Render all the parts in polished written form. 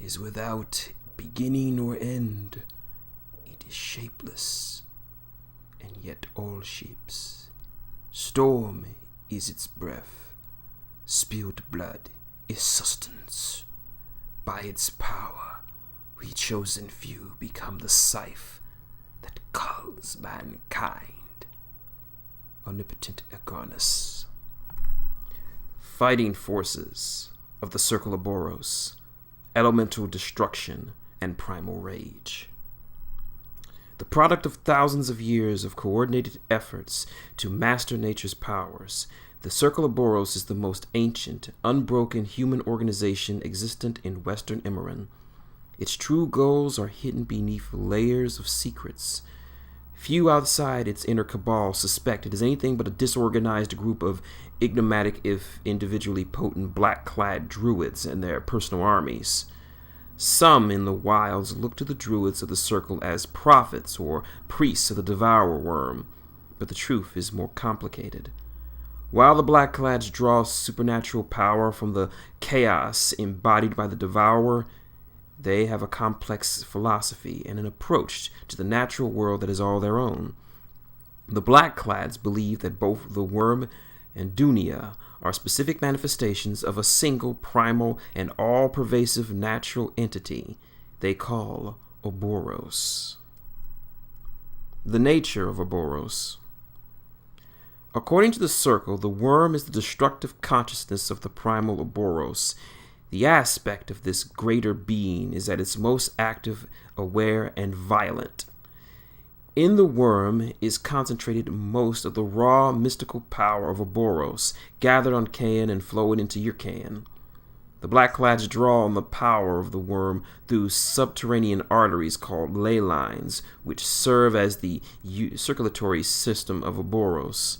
is without beginning or end. It is shapeless, and yet all shapes. Storm is its breath. Spilled blood is sustenance. By its power, we chosen few become the scythe that culls mankind. Omnipotent Agarnus. Fighting forces of the Circle of Orboros, elemental destruction and primal rage. The product of thousands of years of coordinated efforts to master nature's powers, the Circle of Orboros is the most ancient, unbroken human organization existent in Western Emerald. Its true goals are hidden beneath layers of secrets. Few outside its inner cabal suspect it is anything but a disorganized group of enigmatic, if individually potent, black-clad druids and their personal armies. Some in the wilds look to the druids of the circle as prophets or priests of the devourer worm, but the truth is more complicated. While the black-clads draw supernatural power from the chaos embodied by the devourer, they have a complex philosophy and an approach to the natural world that is all their own. The black-clads believe that both the worm and Dunia are specific manifestations of a single primal and all-pervasive natural entity they call Orboros. The nature of Orboros. According to the Circle, the worm is the destructive consciousness of the primal Orboros. The aspect of this greater being is at its most active, aware, and violent. In the worm is concentrated most of the raw mystical power of Orboros, gathered on Cain and flowing into your Cain. The blackclads draw on the power of the worm through subterranean arteries called ley lines, which serve as the circulatory system of Orboros.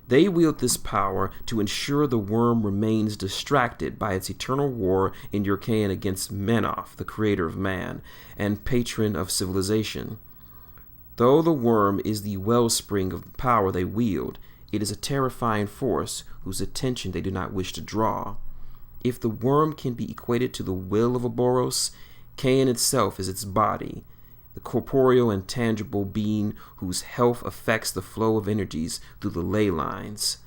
They wield this power to ensure the worm remains distracted by its eternal war in Urkain against Menoth, the creator of man, and patron of civilization. Though the worm is the wellspring of the power they wield, it is a terrifying force whose attention they do not wish to draw. If the worm can be equated to the will of Orboros, Cain itself is its body, the corporeal and tangible being whose health affects the flow of energies through the ley lines.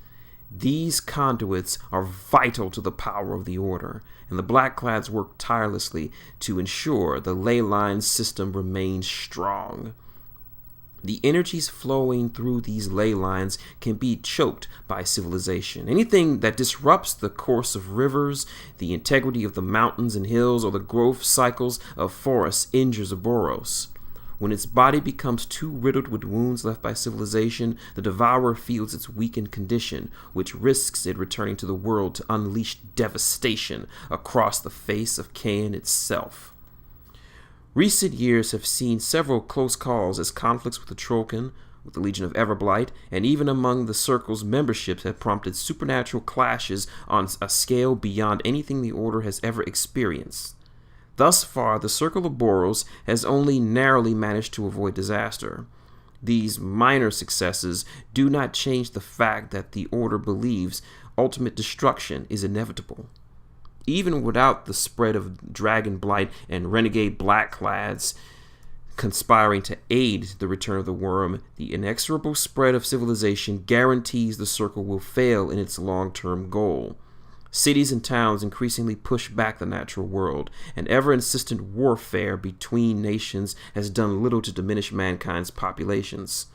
These conduits are vital to the power of the Order, and the blackclads work tirelessly to ensure the ley line system remains strong. The energies flowing through these ley lines can be choked by civilization. Anything that disrupts the course of rivers, the integrity of the mountains and hills, or the growth cycles of forests injures Orboros. When its body becomes too riddled with wounds left by civilization, the devourer feels its weakened condition, which risks it returning to the world to unleash devastation across the face of Cain itself. Recent years have seen several close calls as conflicts with the Trollkin, with the Legion of Everblight, and even among the Circle's memberships have prompted supernatural clashes on a scale beyond anything the Order has ever experienced. Thus far, the Circle of Orboros has only narrowly managed to avoid disaster. These minor successes do not change the fact that the Order believes ultimate destruction is inevitable. Even without the spread of Dragon Blight and renegade blackclads conspiring to aid the return of the worm, the inexorable spread of civilization guarantees the Circle will fail in its long-term goal. Cities and towns increasingly push back the natural world, and ever-insistent warfare between nations has done little to diminish mankind's populations.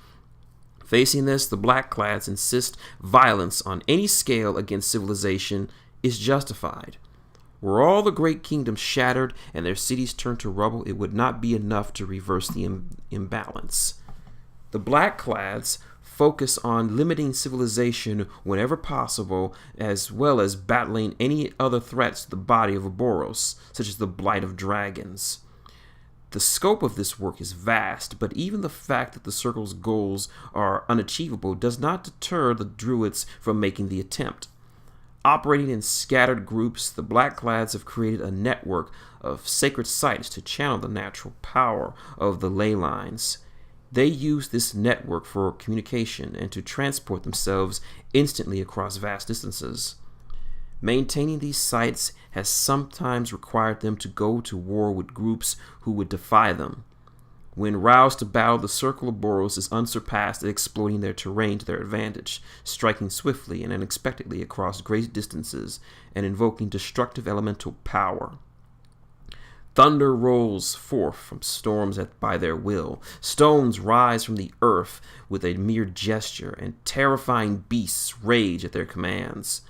Facing this, the blackclads insist violence on any scale against civilization is justified. Were all the great kingdoms shattered and their cities turned to rubble, it would not be enough to reverse the imbalance. The blackclads focus on limiting civilization whenever possible, as well as battling any other threats to the body of Orboros, such as the blight of dragons. The scope of this work is vast, but even the fact that the Circle's goals are unachievable does not deter the druids from making the attempt. Operating in scattered groups, the blackclads have created a network of sacred sites to channel the natural power of the ley lines. They use this network for communication and to transport themselves instantly across vast distances. Maintaining these sites has sometimes required them to go to war with groups who would defy them. When roused to battle, the Circle of Boros is unsurpassed at exploiting their terrain to their advantage, striking swiftly and unexpectedly across great distances and invoking destructive elemental power. Thunder rolls forth from storms by their will. Stones rise from the earth with a mere gesture, and terrifying beasts rage at their commands.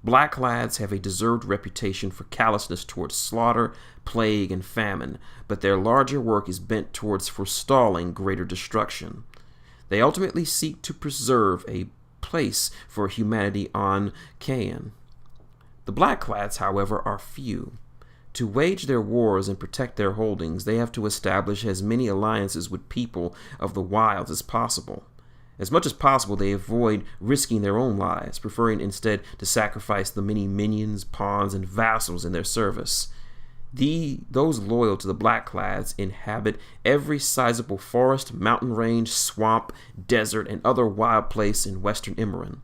Blacklads have a deserved reputation for callousness towards slaughter, plague, and famine, but their larger work is bent towards forestalling greater destruction. They ultimately seek to preserve a place for humanity on Kayan. The Blacklads, however, are few. To wage their wars and protect their holdings, they have to establish as many alliances with people of the wilds as possible. As much as possible, they avoid risking their own lives, preferring instead to sacrifice the many minions, pawns, and vassals in their service. Those loyal to the Blacklads inhabit every sizable forest, mountain range, swamp, desert, and other wild place in western Immoren.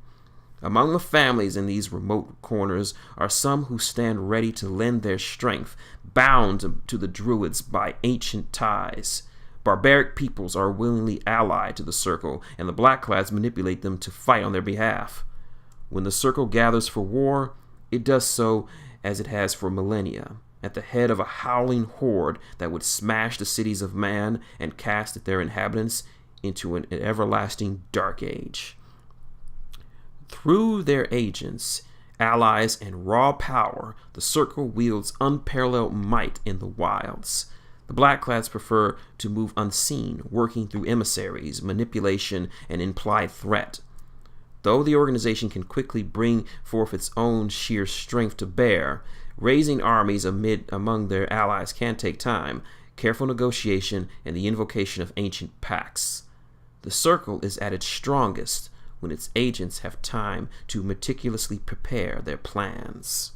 Among the families in these remote corners are some who stand ready to lend their strength, bound to the Druids by ancient ties. Barbaric peoples are willingly allied to the Circle, and the Blacklads manipulate them to fight on their behalf. When the Circle gathers for war, it does so as it has for millennia, at the head of a howling horde that would smash the cities of man and cast their inhabitants into an everlasting dark age. Through their agents, allies, and raw power, the Circle wields unparalleled might in the wilds. The Blacklads prefer to move unseen, working through emissaries, manipulation, and implied threat. Though the organization can quickly bring forth its own sheer strength to bear, raising armies among their allies can take time, careful negotiation, and the invocation of ancient pacts. The Circle is at its strongest when its agents have time to meticulously prepare their plans.